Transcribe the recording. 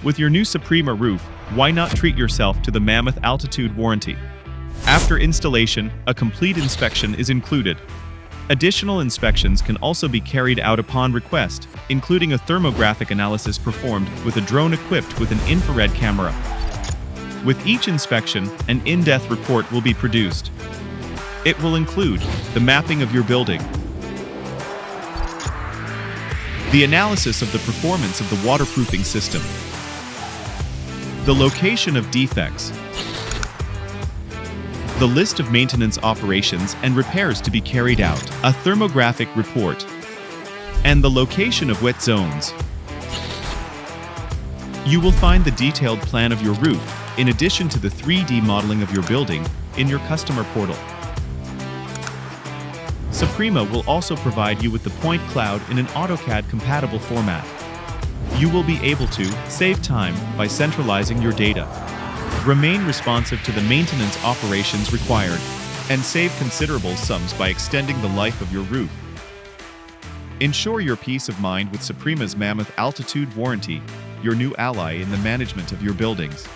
With your new SOPREMA roof, why not treat yourself to the Mammoth Altitude warranty? After installation, a complete inspection is included. Additional inspections can also be carried out upon request, including a thermographic analysis performed with a drone equipped with an infrared camera. With each inspection, an in-depth report will be produced. It will include the mapping of your building, the analysis of the performance of the waterproofing system, the location of defects, the list of maintenance operations and repairs to be carried out, a thermographic report, and the location of wet zones. You will find the detailed plan of your roof, in addition to the 3D modeling of your building, in your customer portal. SOPREMA will also provide you with the point cloud in an AutoCAD compatible format. You will be able to save time by centralizing your data, remain responsive to the maintenance operations required, and save considerable sums by extending the life of your roof. Ensure your peace of mind with SOPREMA's Mammoth Altitude warranty, your new ally in the management of your buildings.